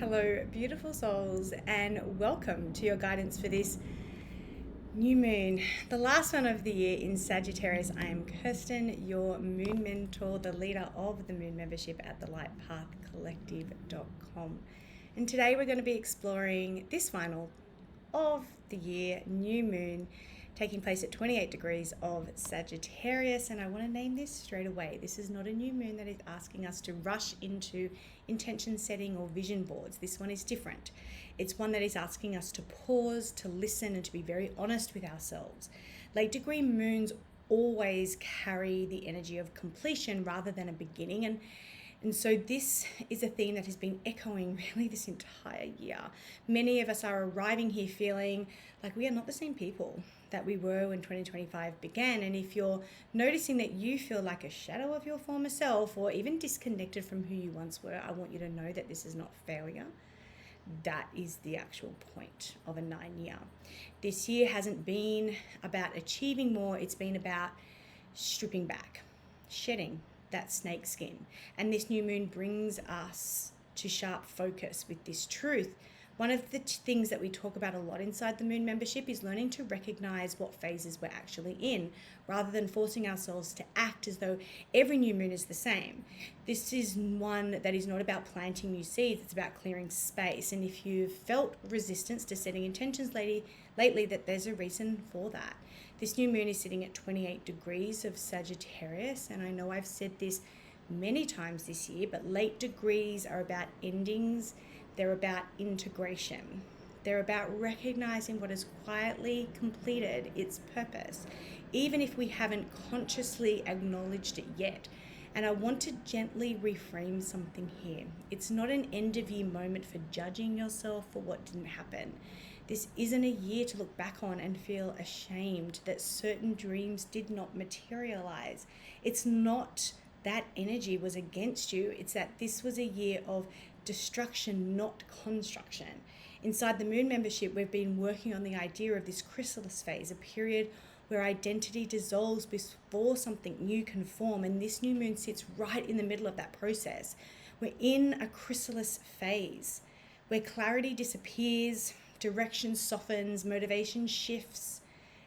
Hello, beautiful souls, and welcome to your guidance for this new moon, the last one of the year in Sagittarius. I am Kirsten, your moon mentor, the leader of the moon membership at thelightpathcollective.com. And today we're going to be exploring this final of the year, new moon, taking place at 28 degrees of Sagittarius. And I want to name this straight away. This is not a new moon that is asking us to rush into intention setting or vision boards. This one is different. It's one that is asking us to pause, to listen, and to be very honest with ourselves. Late degree moons always carry the energy of completion rather than a beginning. And so this is a theme that has been echoing really this entire year. Many of us are arriving here feeling like we are not the same people that we were when 2025 began. And if you're noticing that you feel like a shadow of your former self or even disconnected from who you once were, I want you to know that this is not failure. That is the actual point of a 9-year. This year hasn't been about achieving more. It's been about stripping back, shedding that snake skin. And this new moon brings us to sharp focus with this truth. One of the things that we talk about a lot inside the moon membership is learning to recognize what phases we're actually in, rather than forcing ourselves to act as though every new moon is the same. This is one that is not about planting new seeds, it's about clearing space. And if you've felt resistance to setting intentions lately, that there's a reason for that. This new moon is sitting at 28 degrees of Sagittarius, and I know I've said this many times this year, but late degrees are about endings. They're about integration. They're about recognizing what has quietly completed its purpose, even if we haven't consciously acknowledged it yet. And I want to gently reframe something here. It's not an end of year moment for judging yourself for what didn't happen. This isn't a year to look back on and feel ashamed that certain dreams did not materialize. It's not that energy was against you. It's that this was a year of destruction, not construction. Inside the moon membership, we've been working on the idea of this chrysalis phase, a period where identity dissolves before something new can form. And this new moon sits right in the middle of that process. We're in a chrysalis phase where clarity disappears, direction softens, motivation shifts.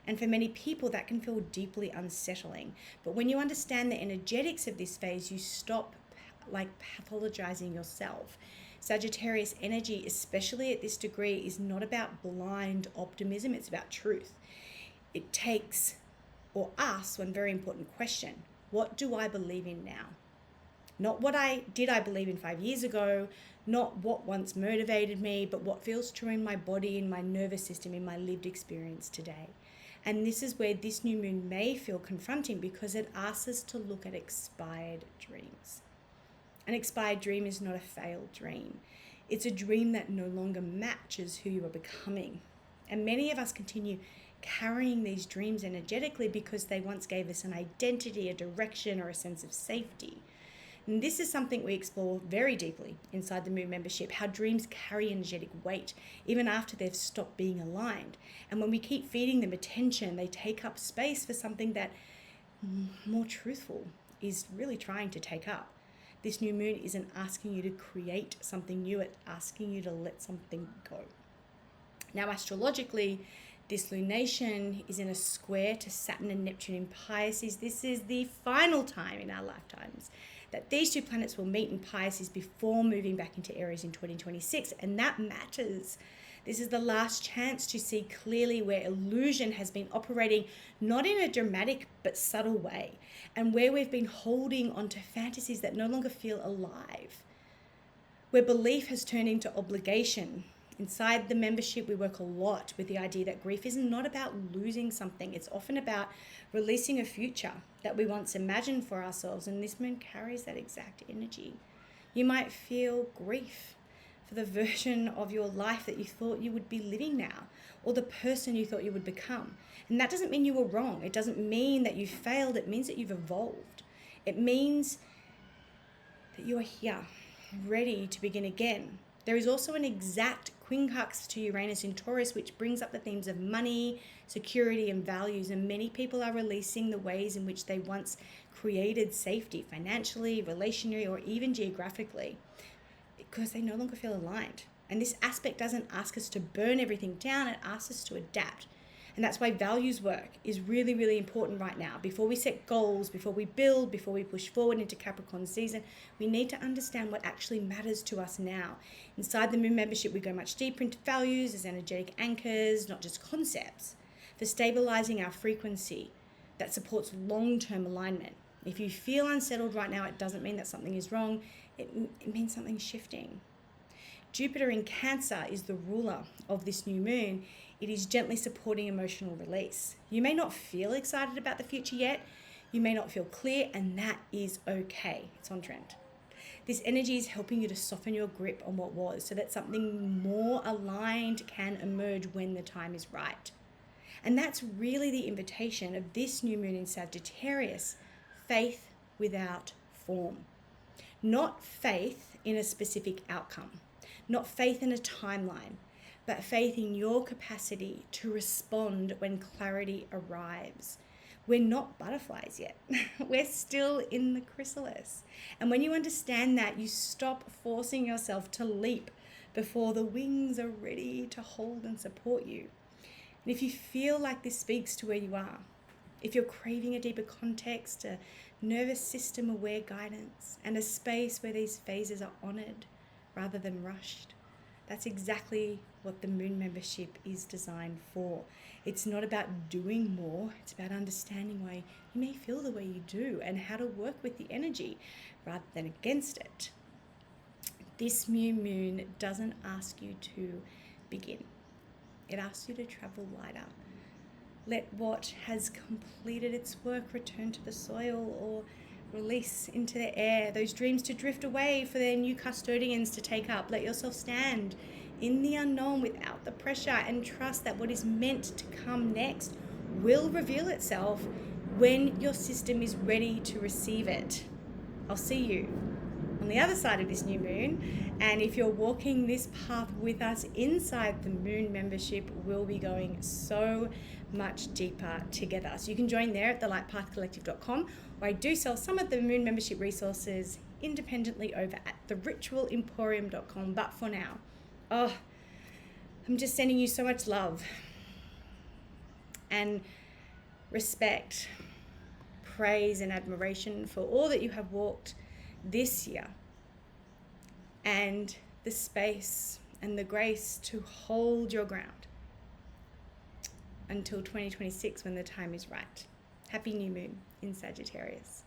And for many people, that can feel deeply unsettling. But when you understand the energetics of this phase, you stop pathologizing yourself. Sagittarius energy, especially at this degree, is not about blind optimism, it's about truth. It takes, or asks, one very important question: what do I believe in now? Not what I believe in 5 years ago, not what once motivated me, but what feels true in my body, in my nervous system, in my lived experience today. And this is where this new moon may feel confronting, because it asks us to look at expired dreams. An expired dream is not a failed dream. It's a dream that no longer matches who you are becoming. And many of us continue carrying these dreams energetically because they once gave us an identity, a direction, or a sense of safety. And this is something we explore very deeply inside the moon membership, how dreams carry energetic weight even after they've stopped being aligned. And when we keep feeding them attention, they take up space for something that more truthful is really trying to take up. This new moon isn't asking you to create something new, it's asking you to let something go. Now, astrologically, this lunation is in a square to Saturn and Neptune in Pisces. This is the final time in our lifetimes that these two planets will meet in Pisces before moving back into Aries in 2026, and that matters. This is the last chance to see clearly where illusion has been operating, not in a dramatic but subtle way, and where we've been holding onto fantasies that no longer feel alive, where belief has turned into obligation. Inside the membership, we work a lot with the idea that grief is not about losing something. It's often about releasing a future that we once imagined for ourselves, and this moon carries that exact energy. You might feel grief for the version of your life that you thought you would be living now, or the person you thought you would become. And that doesn't mean you were wrong. It doesn't mean that you failed. It means that you've evolved. It means that you are here, ready to begin again. There is also an exact quincunx to Uranus in Taurus, which brings up the themes of money, security, and values. And many people are releasing the ways in which they once created safety, financially, relationally, or even geographically. because they no longer feel aligned. And this aspect doesn't ask us to burn everything down, it asks us to adapt. And that's why values work is really, really important right now. Before we set goals, before we build, before we push forward into Capricorn season, we need to understand what actually matters to us now. Inside the Moon membership, we go much deeper into values as energetic anchors, not just concepts, for stabilizing our frequency that supports long-term alignment. If you feel unsettled right now, it doesn't mean that something is wrong. It means something's shifting. Jupiter in Cancer is the ruler of this new moon. It is gently supporting emotional release. You may not feel excited about the future yet. You may not feel clear, and that is okay. It's on trend. This energy is helping you to soften your grip on what was so that something more aligned can emerge when the time is right. And that's really the invitation of this new moon in Sagittarius, faith without form. Not faith in a specific outcome, not faith in a timeline, but faith in your capacity to respond when clarity arrives. We're not butterflies yet. We're still in the chrysalis. And when you understand that, you stop forcing yourself to leap before the wings are ready to hold and support you. And if you feel like this speaks to where you are, if you're craving a deeper context, a nervous system aware guidance, and a space where these phases are honored rather than rushed, that's exactly what the Moon membership is designed for. It's not about doing more, it's about understanding why you may feel the way you do and how to work with the energy rather than against it. This new moon doesn't ask you to begin. It asks you to travel lighter. Let what has completed its work return to the soil or release into the air. Those dreams to drift away for their new custodians to take up. Let yourself stand in the unknown without the pressure, and trust that what is meant to come next will reveal itself when your system is ready to receive it. I'll see you on the other side of this new moon, and if you're walking this path with us inside the Moon membership, we'll be going so much deeper together. So you can join there at thelightpathcollective.com, where I do sell some of the Moon membership resources independently over at theritualemporium.com. But for now, I'm just sending you so much love and respect, praise and admiration for all that you have walked this year, and the space and the grace to hold your ground until 2026 when the time is right. Happy new moon in Sagittarius.